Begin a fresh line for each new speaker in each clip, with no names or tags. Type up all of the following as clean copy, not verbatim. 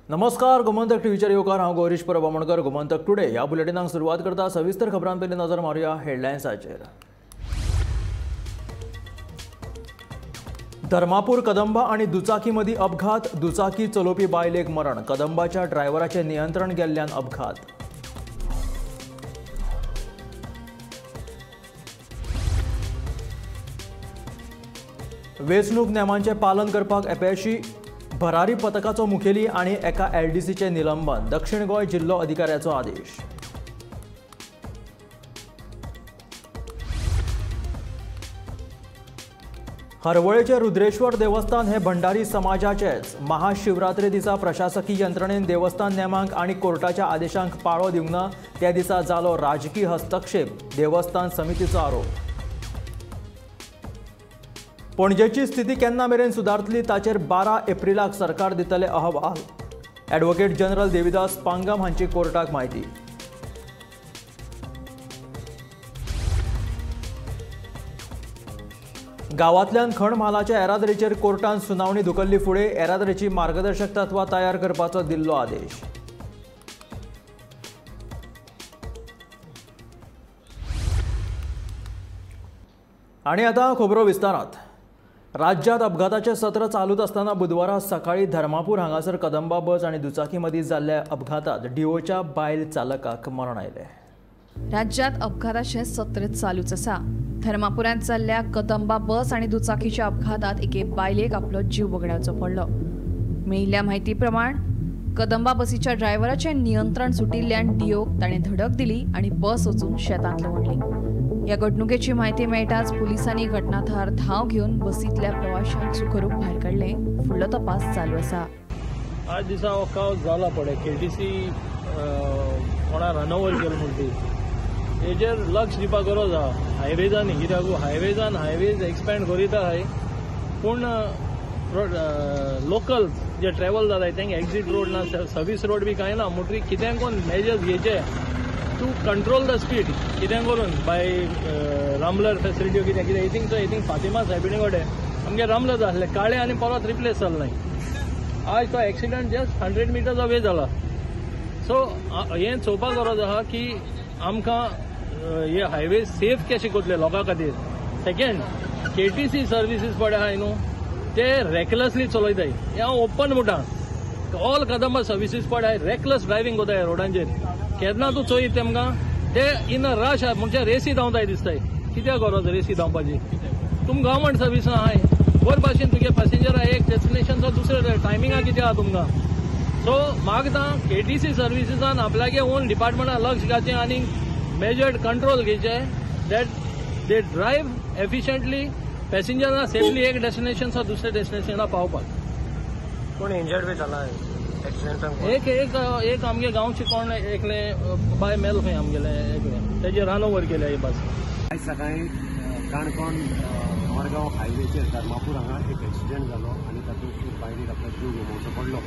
नमस्कार, गोमंतक टीव्हीच्या येवकार हांव गौरीश परबामणकर. गोमंतक टुडे ह्या बुलेटिनाक सुरवात करता. सविस्तर खबरांपयलीं नजर मारूया हेडलायन्साचेर. धर्मापूर कदंबा आनी दुचाकी मदीं अपघात. दुचाकी चलोवपी बायलेक मरण. कदंबाच्या ड्रायव्हराचें नियंत्रण गेल्ल्यान अपघात. वेंचणूक नेमांचें पालन करपाक अपयशी. भरारी पथकाचो मुखेली आनी एका एलडीसीचें निलंबन. दक्षिण गोंय जिल्लो अधिकाऱ्याचो आदेश. हरवळेचें रुद्रेश्वर देवस्थान हे भंडारी समाजाचेच. महाशिवरात्रे दिसा प्रशासकीय यंत्रणेन देवस्थान नेमांक आनी कोर्टाच्या आदेशांक पाळो दिवंक ना. त्या दिसा जालो राजकीय हस्तक्षेप. देवस्थान समितीचो आरोप. पणजेची स्थिती केन्ना मेरेन सुदारतली ताचेर 12 एप्रिलाक सरकार दितले अहवाल. ॲडव्होकेट जनरल देविदास पांगम हांची कोर्टाक म्हायती. गांवांतल्यान खण म्हालाच्या येरादारीचेर कोर्टान सुनावणी धुकल्ली फुडें. येरादारीची मार्गदर्शक तत्वां तयार करपाचो दिल्लो आदेश. आनी आतां खबरो विस्तारांत. राज्यात अपघाताचें सत्र चालूच आसतना बुधवारा सकाळी धर्मापूर हांगासर कदंबा बस आनी दुचाकी मदीं जाल्ल्या अपघातात डिओच्या बायल चालकाक मरण आयलें.
राज्यात अपघाताचें सत्र चालूच आसा. धर्मापुरांत जाल्ल्या कदंबा बस आनी दुचाकीच्या अपघातात एके बायलेक आपलो जीव वगडावचो पडलो. मेळिल्ल्या म्हायती प्रमाण कदंबा बसीच्या ड्रायव्हराचें नियंत्रण सुटिल्ल्यान डिओक ताणें धडक दिली आनी बस वचून शेतांत लवणली. ह्या घडणुकेची म्हायती मेळटाच पुलिसांनी घटनाथळार धांव घेवन बसींतल्या प्रवाशांक सुखरूप भायर काडले. फुडलो तपास चालू आसा.
आज दिसा वकावत जाला पळय केटीसी कोणा रनओवर केलो म्हण ती हेजेर लक्ष दिवपाक गरज आहा. हायवेजांनी कित्याक हायवेज एक्सपॅन्ड करीत आहाय पूण लोकल जे ट्रॅव्हल जाताय तांकां एक्झीट रोड ना, सर्वीस रोड बी कांय ना. म्हणटरी कितें कोण मेजर्स घेवचे टू कंट्रोल द स्पीड कितें करून बाय रामलर फेसिलिटी कितें कितें हितींग फातिमा सायबिणी कडेन आमगे रामलर जाल्ले काळे आनी परत रिप्लेस जाल्ले. आज तो एक्सिडंट जस्ट 100 मिटर्स अवे जाला. सो हें चोवपाक गरज आहा की आमकां हे हायवे सेफ कशे करतले लोकां खातीर. सेकंड, केटीसी सर्विसीस पळय आहाय न्हू ते रेकलेसली चलयताय. हें हांव ओपन म्हणटा. ऑल कदंबा सर्विसीस पळय रेकलेस ड्रायव्हिंग कोताय रोडांचेर. केन्ना तूं चोयत तेमकां ते इन अ रश म्हणजे रेसी धांवताय दिसताय. कित्याक गरज रेसी धांवपाची? तुमकां गव्हर्मेंट सर्विस आहाय बरे भाशेन तुगे पॅसेंजर एक डेस्टिनेशनचो दुसरे टायमिंगा कितें आहा तुमकां. सो मागता केटीसी सर्विसीसान आपल्यागे ओन डिपार्टमेंटान लक्ष घालचें आनी मेजर्ड कंट्रोल घेवचे दॅट दे ड्रायव्ह एफिशियंटली पॅसेंजरांना सेफली एक डेस्टिनेशनचो दुसऱ्या डेस्टिनेशनाक पावपाक.
कोण इंजर्ड बी जाला एक्सिडेंटान?
एक आमगे गांवचे कोण एकले बाय मेल खंय आमगेले एकले तेजे रनओवर केले ही बस.
आज सकाळी काणकोण मडगांव हायवेचेर धर्मापूर हांगा एक एक्सिडेंट जालो आनी तातूंत एक बायलेक आपलो जीव गमोवचो पडलो.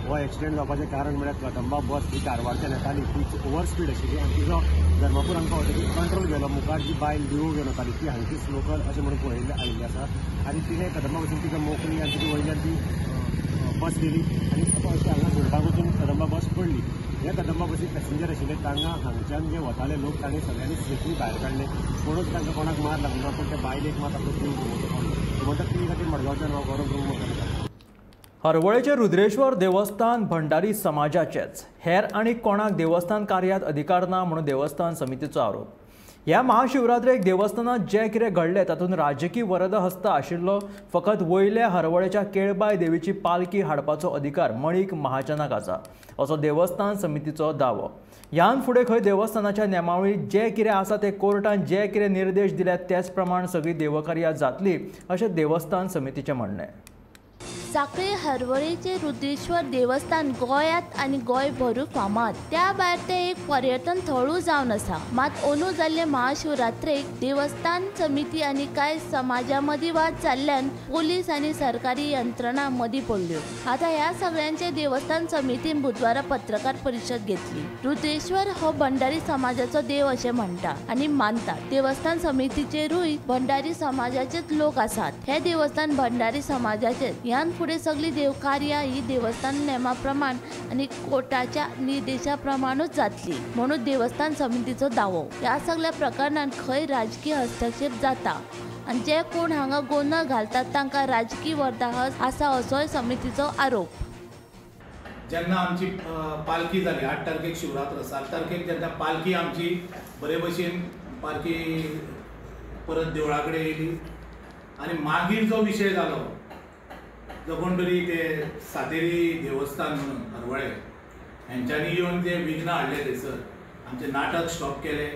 हो एक्सिडेंट जावपाचें कारण म्हळ्यार कदंबा बस ही कारवारच्यान येताली ती ओवर स्पीड आशिल्ली आनी तिजो धर्मापूर हांगा पावतकीर कंट्रोल गेलो. मुखार जी बायल डिओ घेवन वताली ती हांगचीच लोकल अशें म्हणून पळयल्ली आयिल्ली आसा आनी तिणें कदंबा बसीन तिका मोकळी आनी तिच्या वयल्यान ती बस गेली आनी अशें हांगा घडपाक वचून कदंबा बस पडली. हे कदंबा बसीन पॅसेंजर आशिल्ले तांकां हांगच्यान जे वताले लोक तांणी सगळ्यांनी सेफली भायर काडले. कोणूच तांकां कोणाक मार लागलो ना पूण त्या बायलेक मात आपलो जीव गमोवचो पडलो. म्हणटा ती खातीर मडगांवच्यान हांव गौरव करता.
हरवळेचें रुद्रेश्वर देवस्थान भंडारी समाजाचेच. हेर आनी कोणाक देवस्थान कार्यांत अधिकार ना म्हणून देवस्थान समितीचो आरोप. ह्या महाशिवरात्रेक देवस्थानांत जें कितें घडलें तातूंत राजकी वरद हस्त आशिल्लो. फकत वयल्या हरवळेच्या केळबाय देवीची पालखी हाडपाचो अधिकार मणीक महाजनाक आसा असो देवस्थान समितीचो दावो. ह्यान फुडें खंय देवस्थानाच्या नेमावळीत जें कितें आसा तें कोर्टान जे कितें निर्देश दिल्यात तेच प्रमाण सगळी देवकार्यां जातली अशें देवस्थान समितीचें म्हणणें.
सांखळी हरवळेचे रुद्रेश्वर देवस्थान गोंयांत आनी गोंयभरूच फामाद. त्या भायर ते एक पर्यटन थळूय जावन आसा. मात अंदू जाल्ले महाशिवरात्रेक देवस्थान समिती आनी कांय समाजा मदीं वाद जाल्ल्यान पोलीस आनी सरकारी यंत्रणा मदीं पडल्यो. आतां ह्या सगळ्यांचे देवस्थान समितीन बुधवारा पत्रकार परिशद घेतली. रुद्रेश्वर हो भंडारी समाजाचो देव अशें म्हणटा आनी मानता. देवस्थान समितीचेरूय भंडारी समाजाचेच लोक आसात. हे देवस्थान भंडारी समाजाचे ह्यान फुडें सगळी देवकार्यां ही देवस्थान नेमा प्रमाण आनी कोर्टाच्या निर्देशाप्रमाणूच जातली म्हणून देवस्थान समितीचो दावो. ह्या सगळ्या प्रकरणांत खंय राजकीय हस्तक्षेप जाता आनी जे कोण हांगा गोंदळ घालतात तांकां राजकीय वरदाहत आसा असोय समितीचो आरोप.
जेन्ना आमची पालखी जाली 8 तारखेक शिवरात्र 7 तारखेक जेन्ना पालखी आमची बरे भशेन पालखी परत देवळा कडेन येयली आनी मागीर जो विशय जालो जो कोण तरी ते सातेरी देवस्थान म्हणून हरवळे हेंच्यांनी येवन जे विघ्न हाडले थंयसर आमचे नाटक स्टॉप केले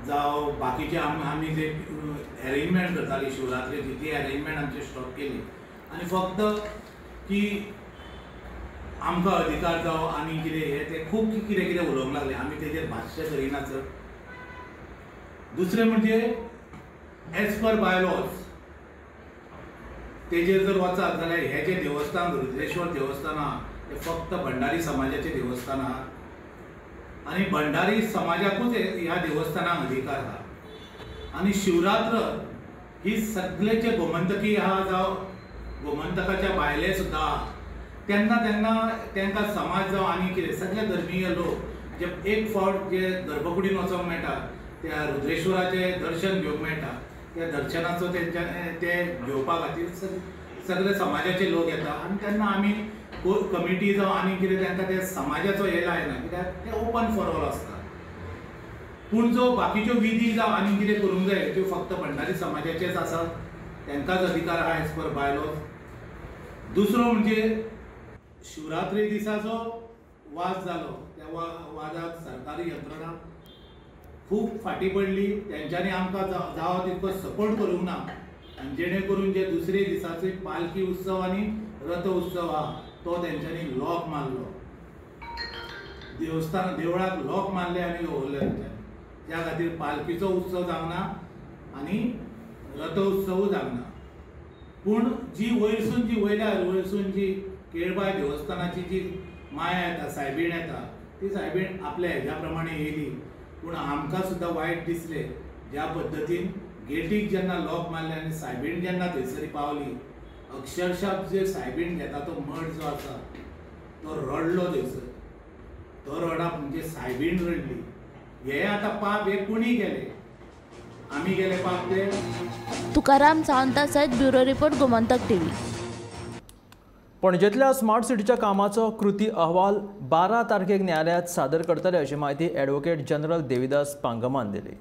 जावं बाकीचे आमी जे अरेंजमेंट करताली शिवरात्रेची ती अरेंजमेंट आमची स्टॉप केली आनी फक्त की आमकां अधिकार जावं आनी कितें हे ते खूब कितें कितें उलोवंक लागले आमी तेजेर भाश्य करिनात. दुसरें म्हणजे एज पर बायलॉज तेजेर जर वचात जाल्यार हे जे देवस्थान रुद्रेश्वर देवस्थान आहा ते फक्त भंडारी समाजाचें देवस्थान आहा आनी भंडारी समाजाकूच ह्या देवस्थानाक अधिकार आहा आनी शिवरात्र ही सगळे जे गोमंतकी आहा जावं गोमंतकाच्या भायले सुद्दां आहा तेन्ना तांकां समाज जावं आनी कितें सगळे धर्मीय लोक जे एक फावट जे गर्भकुडीन वचोंक मेळटा त्या रुद्रेश्वराचें दर्शन घेवंक मेळटा त्या दर्शनाचो ते घेवपा खातीर सगळे समाजाचे लोक येता आनी तेन्ना आमी कमिटी जावं आनी कितें तांकां ते समाजाचो हे लायना कित्याक ते ओपन फॉर ऑल आसता. पूण जो बाकीच्यो विधी जावं आनी कितें करूंक जाय त्यो फक्त भंडारी समाजाचेच आसात तांकांच अधिकार आहा एज पर बायलॉज. दुसरो म्हणजे शिवरात्री दिसा जो वाद जालो त्या वादाक सरकारी यंत्रणा खूब फाटी पडली तेंच्यांनी आमकां जावो तितको सपोर्ट करूंक ना आनी जेणे करून जे दुसरे दिसाचे पालखी उत्सव आनी रथ उत्सव आहा तो तेंच्यांनी लॉक मारलो देवळाक लॉक मारले आनी दवरले तेंच्यांनी त्या खातीर पालखीचो उत्सव जावंक ना आनी रथ उत्सवूय जावंक ना. पूण जी वयरसून जी केळबाय देवस्थानाची जी माया येता सायबीण येता ती सायबीण आपल्या हेज्या प्रमाणे येयली पूण आमकां सुद्दां वायट दिसलें ज्या पद्दतीन गेटीक जेन्ना लॉक मारले आनी सायबीण जेन्ना थंयसरी पावली अक्षरशः जे सायबीण घेता तो मठ जो आसा तो रडलो थंयसर तो रडप म्हणजे सायबीण रडली. हे आतां पाप हे कोणी केले आमी गेले पाप ते.
तुकाराम सावंता सयत ब्युरो रिपोर्ट गोमंतक टीव्ही.
पणजेंतल्या स्मार्ट सिटीच्या कामाचो कृती अहवाल 12 तारखेक न्यायालयात सादर करतले अशी माहिती ॲडव्होकेट जनरल देविदास पांगमान दिली.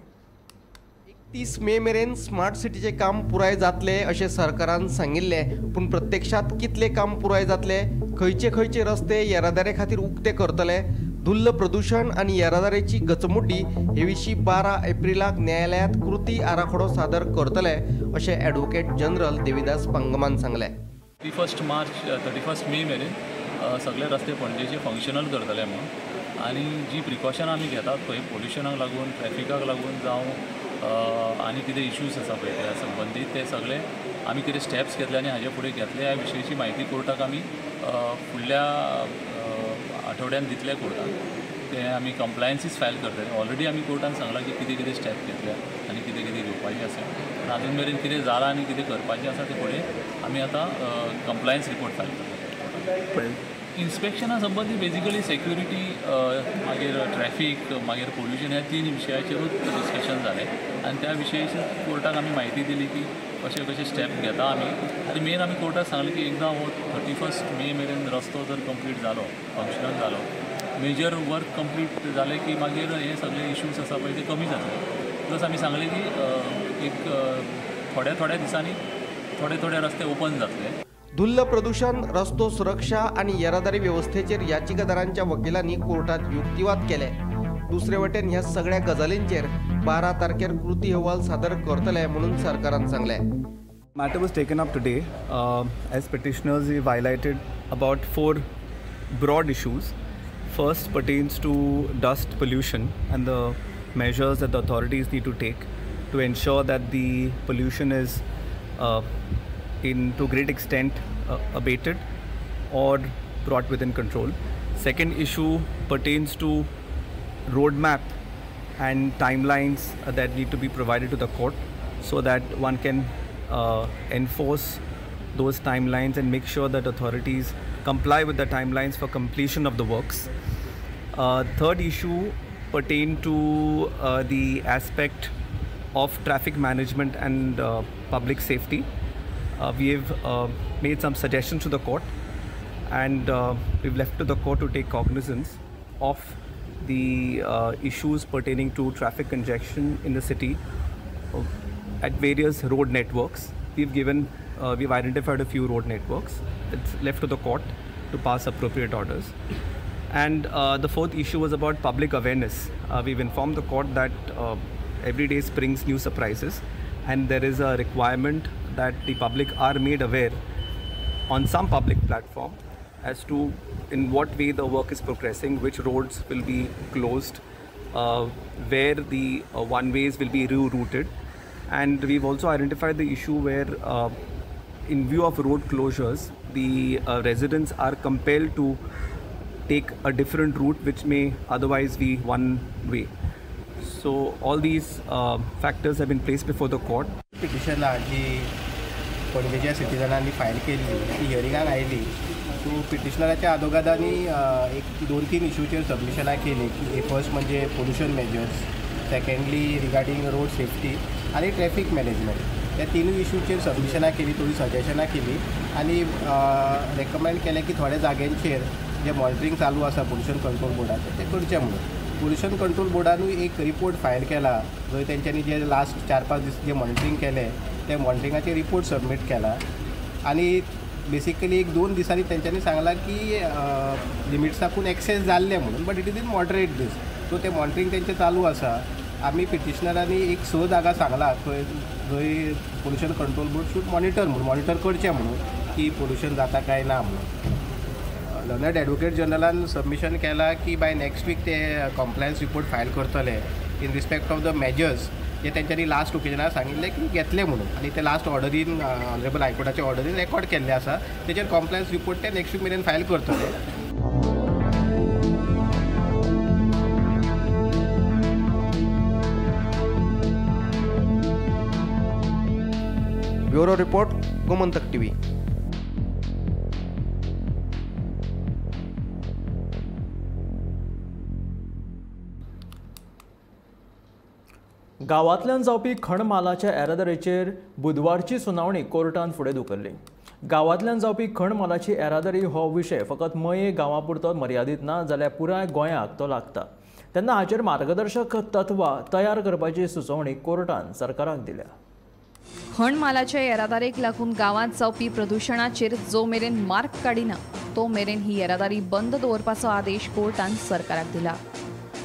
31 मे मेरेन स्मार्ट सिटीचे काम पुराय जातले अशें सरकारान सांगिल्ले पूण प्रत्यक्षात कितले काम पुराय जातले खंयचे रस्ते येरादारी खातीर उक्ते करतले धुल्ल प्रदूषण आणि येरादारीची गचमुड्डी हे विशीं 12 एप्रिलाक न्यायालयात कृती आराखडो सादर करतले अशें ॲडव्होकेट जनरल देविदास पांगमान सांगले.
31 मार्च 31 मे मेरेन सगळे रस्ते पणजेचे फंक्शनल करतले म्हणून आनी जी प्रिकॉशन आमी घेतात पळय पोल्युशनाक लागून ट्रॅफिकाक लागून जावं आनी कितें इश्यूज आसा पळय त्या संबंदीत ते सगळे आमी कितें स्टेप्स घेतले आनी हाजे फुडें घेतले ह्या विशयीची म्हायती कोर्टाक आमी फुडल्या आठवड्यान दितले कोर्टान ते आमी कंप्लायन्सीस फायल करतले. ऑलरेडी आमी कोर्टान सांगलां की कितें कितें स्टेप घेतल्या आनी कितें कितें घेवपाचें आसा आजून मेरेन कितें जालां आनी कितें करपाचें आसा ते फुडें आमी आतां कंप्लायन्स रिपोर्ट फायल करतले. इन्स्पेक्शना संबंदी बेजिकली सेक्युरिटी मागीर ट्रॅफिक मागीर पोल्युशन ह्या 3 विशयाचेरूच डिस्कशन जालें आनी त्या विशयी कोर्टाक आमी म्हायती दिली की कशे स्टेप घेता आमी आनी मेन आमी कोर्टाक सांगलें की एकदां हो 31 मे मेरेन रस्तो जर कंप्लीट जालो फंक्शनल जालो मेजर वर्क कंप्लीट जालें की मागीर हे सगळे इश्यूज आसा पळय ते कमी जातले. प्लस आमी सांगलें की एक थोड्या दिसांनी थोडे रस्ते ओपन जातले.
धुल्ल प्रदूषण रस्तो सुरक्षा आणि येरादारी व्यवस्थेचेर याचिकादारांच्या वकिलांनी कोर्टात युक्तिवाद केले. दुसरे वटेन ह्या सगळ्या गजालींचेर 12 तारखेर कृती अहवाल सादर करतले म्हणून सरकारान सांगले.
Matter was taken up today as petitioners we highlighted about 4 broad issues. First pertains to dust pollution and the measures that the authorities need to take to ensure that the pollution is to a great extent abated or brought within control. Second issue pertains to roadmap and timelines that need to be provided to the court so that one can enforce those timelines and make sure that authorities comply with the timelines for completion of the works. Third issue pertained to the aspect of traffic management and public safety. We have made some suggestions to the court, and we've left to the court to take cognizance of the issues pertaining to traffic congestion in the city at various road networks. We've identified a few road networks. It's left to the court to pass appropriate orders. And the fourth issue was about public awareness. We've informed the court that every day brings new surprises, and there is a requirement that the public are made aware on some public platform as to in what way the work is progressing, which roads will be closed, where the one-ways will be rerouted. And we've also identified the issue where in view of road closures, the residents are compelled to take a different route which may otherwise be one way. So all these factors have been placed before the court.
Petition जी पणजेच्या सिटीजनांनी file केली ती हियरिंगाक oily. So पिटिशनराच्या आदोगादांनी एक 2-3 इश्यूचेर सबमिशनां केली की first म्हणजे pollution measures, secondly regarding road safety आणि traffic management. ह्या तिनूय इश्यूचेर सबमिशनां केली, थोडी सजेशनां केली आणि रेकमेंड केलें की थोड्या जाग्यांचेर जे मॉनिटरींग चालू आसा पोल्युशन कंट्रोल बोर्डाचें ते करचें म्हणून. पोल्युशन कंट्रोल बोर्डानूय एक रिपोर्ट फायल केला, जंय तेंच्यांनी जे लास्ट 4-5 दीस जे मॉनिटरींग केलें ते मॉनिटरिंगाचे रिपोर्ट सबमीट केला. आणि बेसिकली 1-2 दिसांनी तेंच्यांनी सांगलां की लिमिट्साकून एक्सेस जाल्ले म्हणून, but it is in moderate these. So ते मॉनिटरींग तेंचें चालू आसा. आमी पिटिशनरांनी एक 6 जागा सांगला खंय जंय pollution control board should monitor करचें म्हणून की पोल्युशन जाता काय ना म्हणून. लर्नड एडवोकेट जनरलान सबमिशन केला की बाय नेक्स्ट वीक ते कॉम्प्लायन्स रिपोर्ट फायल करतले in respect of the measures जे तेंच्यांनी लास्ट ओकेजनार सांगिल्लें की घेतले म्हणून. आणि ते लास्ट ऑर्डरीन ऑनरेबल हायकोर्टाच्या ऑर्डरीन रेकॉर्ड केल्ले आसा. तेचेर कॉम्प्लायन्स रिपोर्ट ते नेक्स्ट वीक मेरेन फायल करतले.
Bureau report, Gomantak TV.
गांवांतल्यान जावपी खणमालाच्या येरादारीचेर बुधवारची सुनावणी कोर्टान फुडें धुकल्ली. गांवांतल्यान जावपी खणमालाची येरादारी हो विशय फकत मये गांवां पुरतो मर्यादीत ना, जाल्यार पुराय गोंयाक तो लागता. तेन्ना हाचेर मार्गदर्शक तत्वां तयार करपाची सुचोवणी कोर्टान सरकाराक दिल्या.
खणमालाच्या येरादारीक लागून गांवांत जावपी प्रदुशणाचेर जो मेरेन मार्क काडिना तो मेरेन ही येरादारी बंद दवरपाचो आदेश कोर्टान सरकाराक दिला.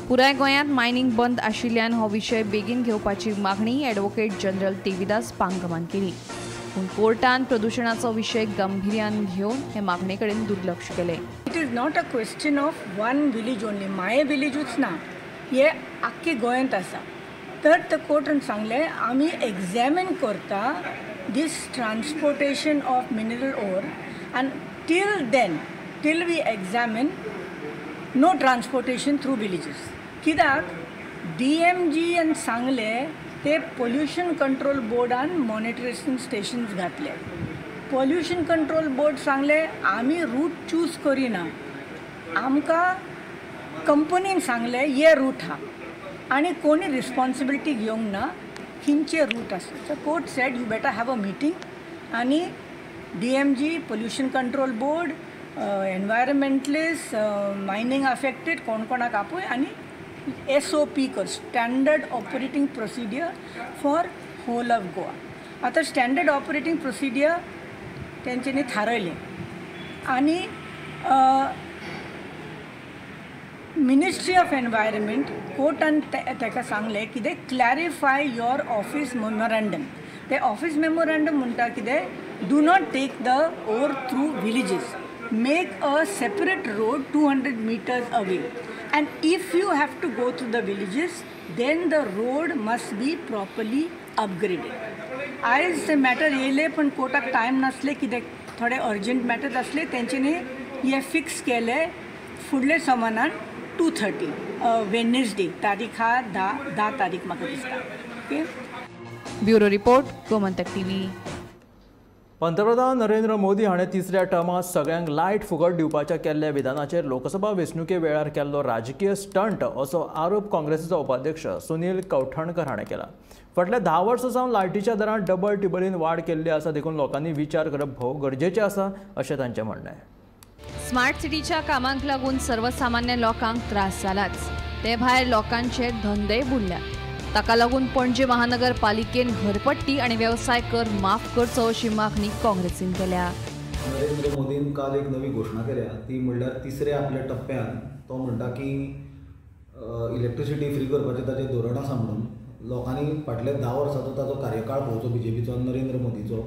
पुराय गोंयांत मायनिंग बंद आशिल्ल्यान हो विशय बेगीन घेवपाची मागणी एडवोकेट जनरल देविदास पांगमान केली. पूण कोर्टान प्रदुशणाचो विशय गंभीर्यान घेवन हे मागणे कडेन दुर्लक्ष केलें.
It is not a question of one village only, माये विलेजूच ना, हे आख्खे गोंयांत आसा. तर ते कोर्टान सांगलें आमी एग्जामीन करता this transportation of mineral ore and till we examine no transportation through villages. कित्याक DMG सांगले ते पोल्युशन कंट्रोल बोर्डान मॉनिटरेशन स्टेशन्स घातले. पोल्युशन कंट्रोल बोर्ड सांगले आमी रूट चूज करिना, आमकां कंपनीन सांगले ये रूट हा आनी कोणी रिस्पॉन्सिबिलिटी घेवंक ना खंयचे रूट आसा. So court said you better have a meeting आनी DMG, pollution control board, environmentalist, mining affected कोणाक आपूय आनी SOP कर, standard operating procedure for whole of Goa. आतां स्टँडर्ड ऑपरेटिंग प्रोसिडियर तेंच्यांनी थारयलें आनी मिनिस्ट्री ऑफ एनवायरमेंट कोर्टान ताका सांगलें कितें क्लॅरिफाय युअर ऑफिस मेमोरंडम. ते ऑफिस मेमोरंडम म्हणटा कितें do not take the ore through villages, make a separate road 200 meters away, and if you have to go through the villages then the road must be properly upgraded. आयज ते matter येयले पण कोर्टाक time नासले कित्याक थोडे urgent matters आसले तेंच्यांनी हे फिक्स केले फुडले समानान 2:30 वेडनेसडे तारीख हा 10 तारीख म्हाका दिसता. Okay.
Bureau report, Gomantak TV.
पंतप्रधान नरेंद्र मोदी हाणें तिसऱ्या टर्मात सगळ्यांक लायट फुकट दिवपाच्या केल्ल्या विधानाचेर लोकसभा वेंचणुके वेळार केल्लो राजकीय स्टंट असो आरोप काँग्रेसीचो उपाध्यक्ष सुनील कौठणकर हाणें केला. फाटल्या 10 वर्सां सावन लायटीच्या दरांत डबल टिबलीन वाड केल्ली आसा, देखून लोकांनी विचार करप भोव गरजेचें आसा अशें तांचें म्हणणें.
स्मार्ट सिटीच्या कामांक लागून सर्वसामान्य लोकांक त्रास जालाच, ते भायर लोकांचे धंदेय बुडल्यात. ताका लागून पणजी महानगरपालिकेन घरपट्टी आणि व्यवसाय कर माफ करचो अशी मागणी काँग्रेसीन केल्या.
नरेंद्र मोदीन काल एक नवी घोषणा केल्या, ती म्हणल्यार तिसऱ्या आपल्या टप्प्यान तो म्हणटा की इलेक्ट्रिसिटी फ्री करपाचें ताचें धोरण आसा म्हणून. लोकांनी फाटले 10 वर्सांचो ताचो कार्यकाळ पळोवचो बीजेपीचो, नरेंद्र मोदीचो.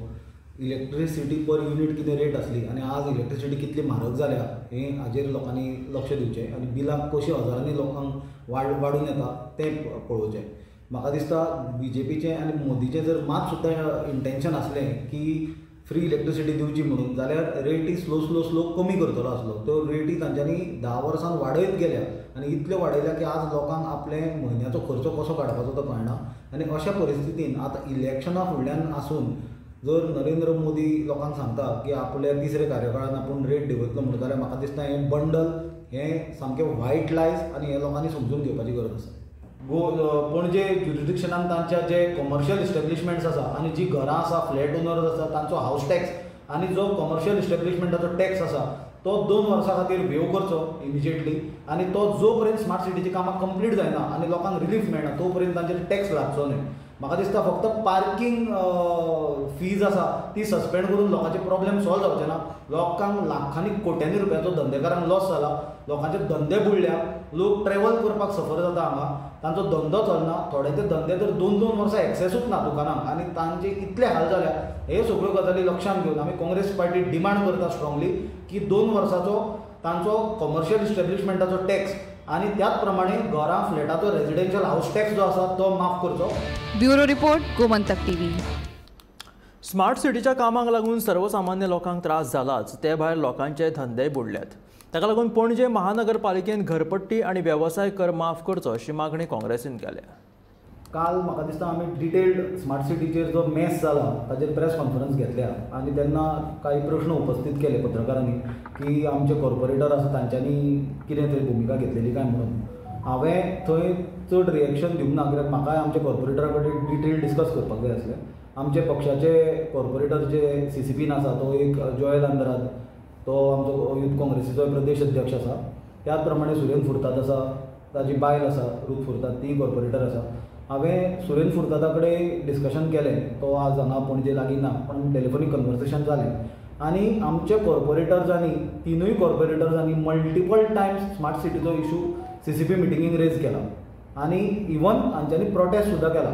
इलेक्ट्रिसिटी पर युनिट कितें रेट आसली आनी आज इलेक्ट्रिसिटी कितली म्हारग जाल्या हें हाजेर लोकांनी लक्ष दिवचें आनी बिलां कशी हजारांनी लोकांक वाडून येता तें पळोवचें. म्हाका दिसता बीजेपीचें आनी मोदीचें जर मात सुद्दां इंटेंशन आसलें की फ्री इलेक्ट्रिसिटी दिवची म्हणून, जाल्यार रेटी स्लो कमी करतलो आसलो. त्यो रेटी तांच्यांनी 10 वर्सान वाडयत गेल्या आनी इतल्यो वाडयल्या की आज लोकांक आपले म्हयन्याचो खर्चो कसो काडपाचो तो कळना. आनी अशा परिस्थितीन आतां इलेक्शना फुडल्यान आसून जर नरेंद्र मोदी लोकांक सांगता की आपल्या तिसऱ्या कार्यकाळान आपूण रेट देंवयतलो म्हणून, जाल्यार म्हाका दिसता हें बंडल हें सामकें व्हायट लायज आनी हे लोकांनी समजून घेवपाची गरज आसा. पणजे ज्युरिडिक्शनान तांच्या जे कमर्शियल इस्टॅब्लिशमेंट्स आसा आनी जी घरां आसा, फ्लॅट ओनर्स आसा, तांचो हावस टॅक्स आनी जो कमर्शियल इस्टॅब्लिशमेंटाचो टॅक्स आसा तो 2 वर्सां खातीर वेव करचो इमिजिएटली. आनी तो जो पर्यंत स्मार्ट सिटीची कामां कंप्लीट जायना आनी लोकांक रिलीफ मेळना तो पर्यंत तांचेर टॅक्स लागचो न्हय. म्हाका दिसता फक्त पार्किंग फीज आसा ती सस्पेंड करून लोकांचे प्रॉब्लेम सॉल्व जावचे ना. लोकांक लाखांनी कोट्यांनी रुपयाचो धंदेकारांक लॉस जाला, लोकांचे धंदे बुडल्या, लोक ट्रॅव्हल करपाक सफर जाता हांगा, तांचो धंदो चलना. थोडे ते धंदे तर 2-2 वर्सां एक्सेसूच ना दुकानांक आनी तांचे इतले हाल जाल्या. हे सगळ्यो गजाली लक्षांत घेवन आमी काँग्रेस पार्टी डिमांड करता स्ट्रॉंगली की 2 वर्सांचो तांचो कमर्शियल इस्टॅब्लिशमेंटाचो टॅक्स आनी त्याच प्रमाणे घरां, फ्लॅटाचो रेजिडेन्शियल हावस टॅक्स जो आसा तो माफ करचो.
Bureau report, Gomantak TV.
Smart सिटीच्या कामाक लागून सर्वसामान्य लोकांक त्रास जालाच, ते भायर लोकांचे धंदेय बुडल्यात. ताका लागून पणजे महानगरपालिकेन घरपट्टी आणि व्यवसाय कर माफ करचो अशी मागणी काँग्रेसीन केल्या.
काल म्हाका दिसता आमी डिटेल्ड स्मार्ट सिटीचेर जो मॅस जाला ताचेर प्रेस कॉन्फरन्स घेतल्या आनी तेन्ना काही प्रश्न उपस्थित केले पत्रकारांनी की आमचे कॉर्पोरेटर आसा तांच्यांनी कितें थंय भुमिका घेतलेली काय म्हणून. हांवें थंय चड रिएक्शन दिवंक ना, कित्याक म्हाका आमच्या कॉर्पोरेटरा कडेन डिटेल डिस्कस करपाक जाय आसलें. आमचे पक्षाचे कॉर्पोरेटर जे CCPन आसा तो एक जॉयल आंदराद, तो आमचो यूथ काँग्रेसीचो प्रदेश अध्यक्ष आसा. त्याच प्रमाणे सुरेन फुर्ताद आसा, ताजी बायल आसा रूथ फुर्ताद, ती कॉर्पोरेटर आसा. हांवें सुरेन फुर्तादा कडेन डिस्कशन केलें, तो आज हांगा पणजे लागीं ना पण टेलिफोनीक कन्वर्सेशन जालें आनी आमचे कॉर्पोरेटर्सांनी 3य कॉर्पोरेटर्सांनी मल्टिपल टायम्स स्मार्ट सिटीचो इशू CCP मिटिंगेक रेज केला आनी इवन हांच्यांनी प्रोटेस्ट सुद्दां केला.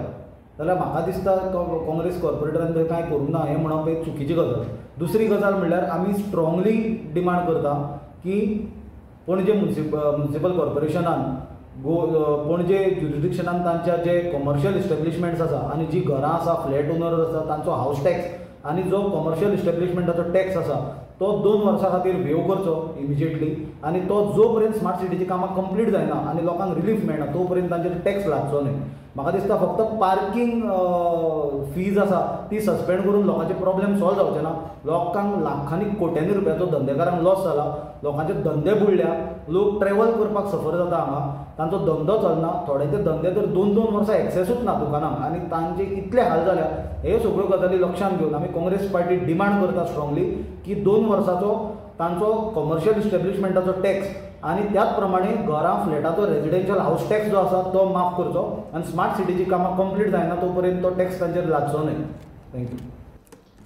जाल्यार म्हाका दिसता काँग्रेस कॉर्पोरेटरांनी थंय कांय करूंक ना हें म्हणप एक चुकीची गजाल. दुसरी गजाल म्हणल्यार आमी स्ट्रॉंगली डिमांड करता की पणजे म्युनिसिपल कॉर्पोरेशनान पणजे ज्युरिडिक्शनान तांच्या जे कमर्शियल इस्टॅब्लिशमेंट्स आसा आनी जी घरां आसा, फ्लॅट ओनर्स आसा, तांचो हावस टॅक्स आनी जो कमर्शियल इस्टॅब्लिशमेंटाचो टॅक्स आसा तो 2 वर्सां खातीर वेव करचो इमिजिएटली. आनी तो जो पर्यंत स्मार्ट सिटीची कामां कंप्लीट जायना आनी लोकांक रिलीफ मेळना तो पर्यंत तांचेर टॅक्स लागचो न्हय. म्हाका दिसता फक्त पार्किंग फीज आसा ती सस्पेंड करून लोकांचे प्रॉब्लेम सॉल्व जावचे ना. लोकांक लाखांनी कोट्यांनी रुपयाचो धंदेकारांक लॉस जाला, लोकांचे धंदे बुडल्या, लोक ट्रॅव्हल करपाक सफर जाता हांगा, तांचो धंदो चलना. थोडे ते धंदे तर 2-2 वर्सां एक्सेसूच ना दुकानांक आनी तांचे इतले हाल जाल्या. हे सगळ्यो गजाली लक्षांत घेवन आमी काँग्रेस पार्टी डिमांड करता स्ट्रॉंगली की 2 वर्सांचो तांचो कमर्शियल इस्टॅब्लिशमेंटाचो टॅक्स आनी त्याच प्रमाणे घरां, फ्लॅटाचो रेजिडेन्शियल हावस टॅक्स जो आसा तो माफ करचो आनी स्मार्ट सिटीची कामां कंप्लीट जायना तो पर्यंत तो टॅक्स तांचेर लागचो न्हय. थँक्यू.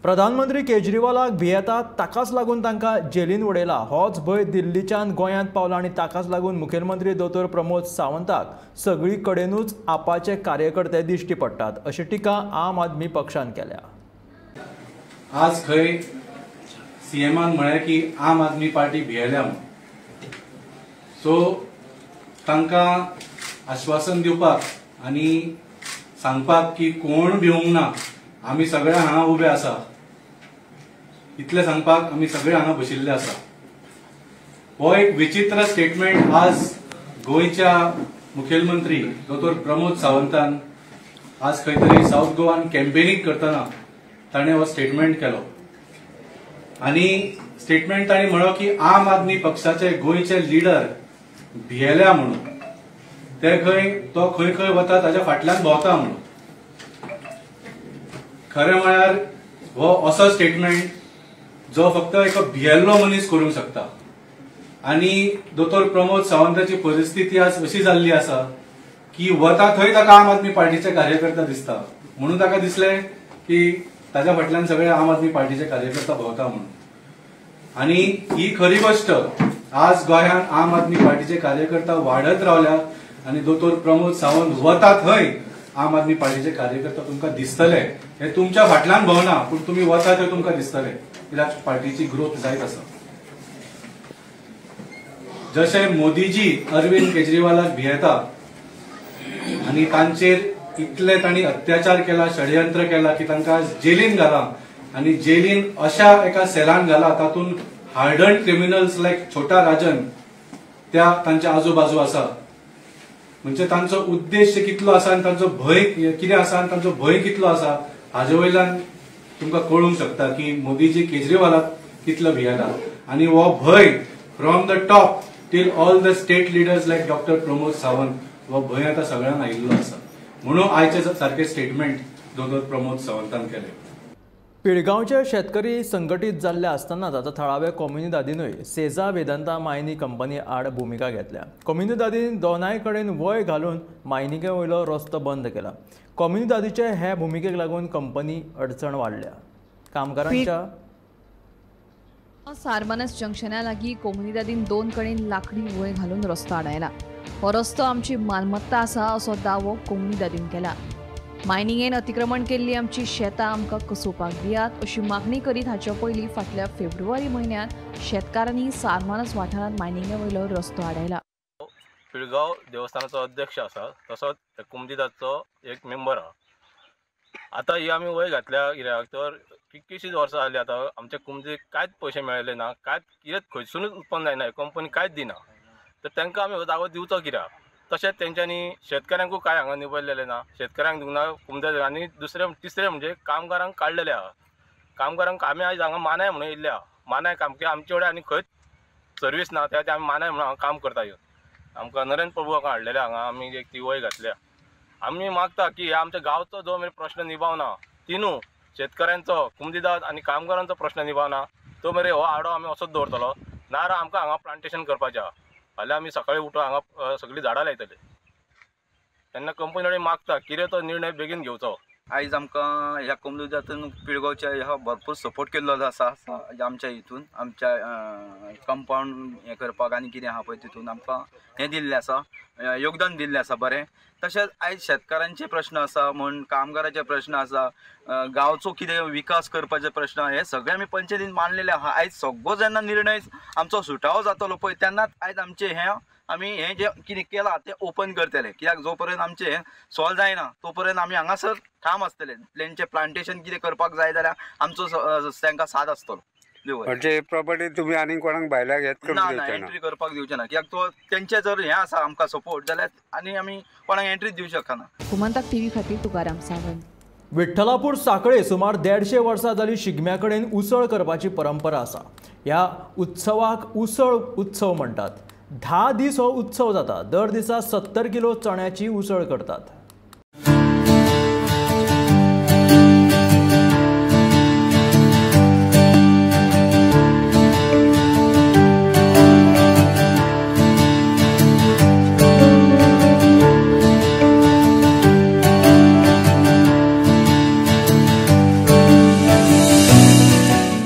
प्रधानमंत्री केजरीवालाक भियेतात ताकाच लागून तांकां जेलीन उडयला. होच भंय दिल्लीच्यान गोंयांत पावला आनी ताकाच लागून मुखेलमंत्री दोतोर प्रमोद सावंताक सगळी कडेनूच आपाचे कार्यकर्ते दिश्टी पडटात अशी टिका आम आदमी पक्षान केल्या.
आज खंय CMान म्हळें की आम आदमी पार्टी भियेल्या म्हूण, सो तांकां आश्वासन दिवपाक आनी सांगपाक की कोण भिवूंक ना, आमी सगळे हांगा उबे आसा, इतलें सांगपाक आमी सगळे हांगा बशिल्ले आसा. हो एक विचित्र स्टेटमेंट आज गोंयच्या मुखेलमंत्री दोतोर प्रमोद सावंतान आज खंय तरी साऊथ गोवान कॅम्पेनींग करतना ताणें हो स्टेटमेंट केलो. आणि स्टेटमेंट ताणी म्हणलो की आम आदमी पक्षाचे गोयचे लिडर भियेल्या म्हणून ते तो खंय खंय वता ताच्या फाटल्यान भोंवता म्हणून. खरें म्हळ्यार हो असो स्टेटमेंट जो फक्त एक भियेल्लो मनीस करूंक शकता. आणि दोतोर प्रमोद सावंताची परिस्थिती आज अशी जाल्ली आसा की वता थंय ताका आम आदमी पार्टीचे कार्यकर्ता दिसता म्हणून ताका दिसले की ताच्या फाटल्यान सगळे आम आदमी पार्टीचे कार्यकर्ता भोंवता म्हणून. आणि ही खरी गोष्ट. आज गोंयांत आम आदमी पार्टीचे कार्यकर्ता वाढत रावल्या आणि दोतोर प्रमोद सावंत वता थंय आम आदमी पार्टीचे कार्यकर्ता तुमकां दिसतले. हे तुमच्या फाटल्यान भोंवना पूण तुमी वता थंय तुमकां दिसतले कित्याक पार्टीची ग्रोथ जायत आसा. जशे मोदीजी अरविंद केजरीवालाक भियेता आणि तांचेर इतले तांणी अत्याचार केला, षडयंत्र केला की तांकां जेलीन घाला आणि जेलीन अशा एका सेलान घाला तातूंत हार्डन क्रिमिनल्स लायक छोटा राजन त्या तांच्या आजूबाजू आसा. म्हणजे तांचो उद्देश कितलो आसा आनी तांचो भंय कितें आसा आनी तांचो भंय कितलो आसा हाजे वयल्यान तुमकां कळूंक शकता की मोदीजी केजरीवालाक कितलो भियेला. आणि हो भंय from the top till all the state leaders like doctor Pramod Sawant हो भंय आता सगळ्यांक आयिल्लो आसा. म्हणून आयचे सारखे स्टेटमेंट दोतोर प्रमोद सावंतान केले.
पिळगांवचे शेतकरी संघटीत जाल्ले आसतनाच आता थळाव्या कम्युनिदादीनूय सेजा वेदांता मायनी कंपनी आड भूमिका घेतल्या. कम्युनिदादीन दोनाय कडेन वय घालून मायनिके वयलो रस्तो बंद केला. कम्युनिदादीचे हे भूमिकेक लागून कंपनी अडचण वाडल्या. कामगारांच्या
सारमानस जंक्शना लागीं कोमुनिदादीन 2 कडेन लाकडी वय घालून रस्तो आडायला. हो रस्तो आमची मालमत्ता आसा असो दावो कोमुनिदादीन केला. मायनिंगेन अतिक्रमण केल्ली आमची शेतां आमकां कसोवपाक दियात अशी मागणी करीत हाचे पयलीं फाटल्या फेब्रुवारी म्हयन्यांत शेतकारांनी सारमानस वाठारांत मायनिंगे वयलो रस्तो आडायला.
पिळगांव देवस्थानाचो अध्यक्ष आसा तसोच कोमुनिदादचो एक मेंबर आहा. आतां ही आमी वय घातल्या कित्याक तर कितकीशींच वर्सां जालीं आतां आमच्या कुमतीक कांयच पयशे मेळ्ळे ना, कांयच कितेंच खंयसूनच उत्पन्न जायना, कंपनी कांयच दिना. तर तांकां आमी हो जागो दिवचो कित्याक. तशेंच तेंच्यांनी शेतकऱ्यांकूय कांय हांगा निवडलेले ना, शेतकऱ्यांक दिवना कुमदाद. आनी तिसरें म्हणजे कामगारांक काडलेले आहा. कामगारांक आमी आयज हांगा मानाय म्हणून येयल्ले आहा. मानाय काम की आमचे कडेन आनी खंयच सर्वीस ना, त्या आमी मानाय म्हणून हांगा काम करता येवन आमकां नरेंद्र प्रभुआक हाडलेले हांगा आमी एक ती वय घातल्या. आमी मागता की आमच्या गांवचो जो मेरेन प्रश्न निभावना तिनू शेतकऱ्यांचो, कुमदिदाद आनी कामगारांचो प्रश्न निभावना तो मेरेन हो आडो आमी असोच दवरतलो. नार आमकां हांगा प्लांटेशन करपाचें आहा. फाल्यां आमी सकाळीं उठून हांगा सगळीं झाडां लायतले. तेन्ना कंपनी कडेन मागता कितें तो निर्णय बेगीन घेवचो.
आयज आमकां ह्या कम्युनिटींतून पिळगांवच्या ह्या भरपूर सपोर्ट केल्लो आसा आमच्या हितून आमच्या कंपाउंड हें करपाक आनी कितें आहा पळय तितून आमकां हें दिल्लें आसा, योगदान दिल्लें आसा बरें. तशेंच आयज शेतकारांचे प्रश्न आसा म्हण कामगारांचे प्रश्न आसा, गांवचो कितें विकास करपाचे प्रश्न हे सगळे आमी पंचायतीन मांडलेले आहा. आयज सगळो जेन्ना निर्णय आमचो सुटावो जातलो पळय तेन्नाच आयज आमचें हें आमी हें जें कितें केलां तें ओपन करतले. कित्याक जो पर्यंत आमचें हें सॉल्व जायना तो पर्यंत आमी हांगासर ठाम आसतले. तेंचें प्लांटेशन कितें करपाक जाय जाल्यार आमचो तांकां साथ आसतलो.
म्हणजे प्रॉपर्टी तुम्ही आनी कोणाक भायल्याक
एंट्री करपाक दिवचे ना. कित्याक तो तेंचे जर हें आसा आमकां सपोर्ट जाल्यार आनी आमी कोणाक एंट्री दिवंक शकना.
गोमंतक टीव्ही खातीर तुकाराम सावंत.
विठ्ठलापूर सांखळे सुमार 150 वर्सां जाली शिगम्या कडेन उसळ करपाची परंपरा आसा. ह्या उत्सवाक उसळ उत्सव म्हणटात. 10 दीस हो उत्सव जाता. दर दिसा 70 किलो चण्याची उसळ करतात.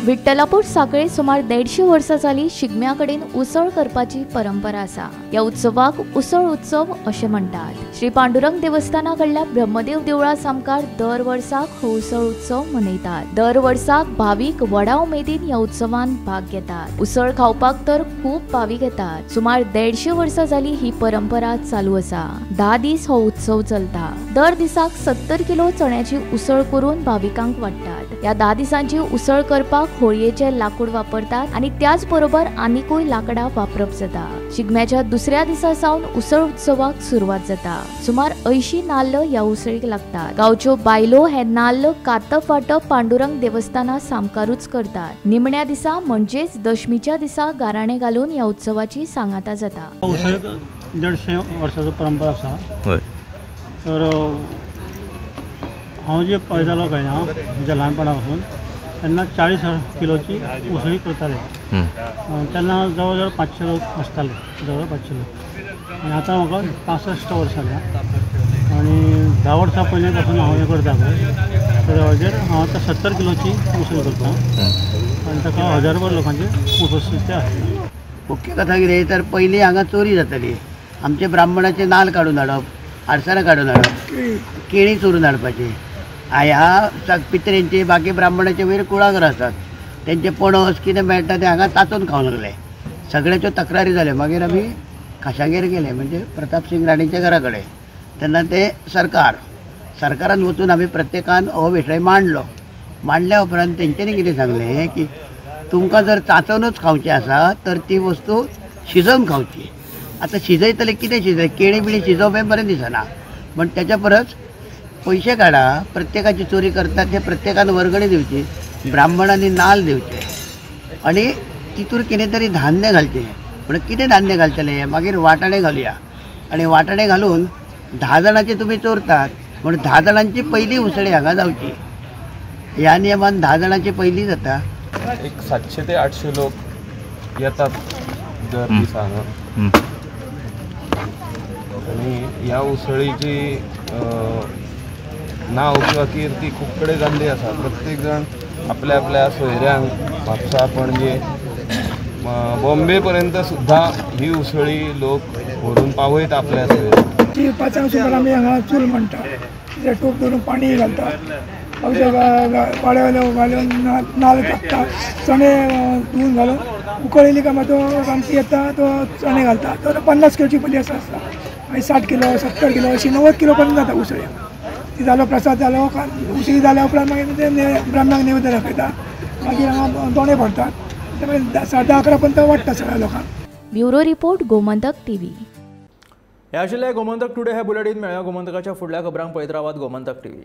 विठ्ठलापूर सांखळे सुमार 150 वर्सां जाली शिगम्या कडेन उसळ करपाची परंपरा आसा. ह्या उत्सवाक उसळ उत्सव अशें म्हणटात. श्री पांडुरंग देवस्थाना कडल्या ब्रह्मदेव देवळा सामकार दर वर्साक हो उसळ उत्सव मनयतात. दर वर्साक भाविक व्हडा उमेदीन ह्या उत्सवान भाग घेतात. उसळ खावपाक तर खूब भाविक येतात. सुमार 150 वर्सां जाली ही परंपरा चालू आसा. 10 दीस हो उत्सव चलता. दर दिसाक 70 किलो चण्याची उसळ करून भाविकांक वाडटात. ह्या 10 दिसांची उसळ करपाक होळये कळयेचे लाकूड वापरतात आणि त्याच बरोबर आनीकूय लाकडां वापरप जाता. शिगम्याच्या दुसऱ्या दिसा सावन उसळ उत्सवाक सुरवात जाता. सुमार 80 नाल्ल ह्या उसळीक लागतात. गांवच्यो बायलो हे नाल्ल कातप वाटप पांडुरंग देवस्थाना सामकारूच करतात. निमण्या दिसा म्हणजेच दशमीच्या दिसा गाराणे घालून ह्या उत्सवाची सांगाता जाता.
150 वर्साचो परंपरा आसा. तर हांव जे पळय जालो काय हांव म्हज्या ल्हानपणा पासून तेन्ना 40 किलोची उसळी करताले. तेन्ना जवळ जवळ 500 लोक आसताले, जवळ 500 लोक. आनी आतां म्हाका 65 वर्सां जाल्या आनी 10 वर्सां पयलीं पासून हांव हें करता पळय. तर हाचेर हांव आतां 70 किलोची उसळ करता आनी ताका 1000 लोकांचे उपस्थिती आसता.
मुख्य कथा कितें तर पयलीं हांगा चोरी जाताली. आमचे ब्राह्मणाचे नाल काडून हाडप, आडसारां काडून हाडप, केळीं चोरून हाडपाची. ह्या पित्रेंचे बाकी ब्राह्मणाचे वयर कुळागर आसात, तेंचे पणस कितें मेळटा ते हांगा ताचून खावंक लागले. सगळ्याच्यो तक्रारी जाल्यो. मागीर आमी खाशागेर गेले, म्हणजे प्रताप सिंग राणीच्या घरा कडेन. तेन्ना ते सरकारान वचून आमी प्रत्येकान हो विशय मांडलो. मांडल्या उपरांत तेंच्यांनी कितें सांगलें की तुमकां जर चाचोनूच खावचें आसा तर ती वस्तू शिजोवन खावची. आतां शिजयतले कितें शिजय, केळी बिळी शिजोवप हें बरें दिसना. पण त्याच्या परस पयशे काडा, प्रत्येकाची चोरी करतात ते प्रत्येकान वर्गणी दिवची, ब्राह्मणांनी नाल दिवचे आणि तितूर कितें तरी धान्य घालचें. पण कितें धान्य घालतले, मागीर वाटाणे घालुया आणि वाटाणे घालून 10 जाणांचे तुमी चोरतात म्हण 10 जाणांची पयली उसळी हांगा जावची. ह्या नियमान 10 जाणांची पयली जाता.
एक 700 ते 800 लोक येतात दर दिसा आणि ह्या उसळीची नांव किंवा कीर्ती खूब कडेन जाल्ली आसा. प्रत्येक जण आपल्या आपल्या सोयऱ्यांक म्हापसा, पणजे, बॉम्बे पर्यंत सुद्दां ही उसळी लोक व्हरून पावयता आपल्या सोयऱ्यांक.
ती 5 सुमार आमी हांगा चूल म्हणटा. ते टोप धरून पाणी घालतात, वाड्यावेलो घालून नाल्ल कापता, चणे धुवन घालून उकळिल्ली काय तो आमची येता तो चणे घालता. तो 50 किलोची पयली आसा. मागीर 60 किलो, 70 किलो अशी 90 किलो पर्यंत जाता उसळी. ती जालो प्रसाद जालो, उसळी जाल्या उपरांत मागीर ते ब्राह्मणाक नैवेद्य दाखयता. मागीर हांगा दोणे भरतात. मागीर 10:30-11 पर्यंत वाडटा सगळ्या लोकांक.
Bureau report, Gomantak TV.
हे आशिल्ले गोमंतक टुडे हे बुलेटीन. मेळ्या गोमंतकाच्या फुडल्या खबरांक पळयत रावात गोमंतक टीव्ही.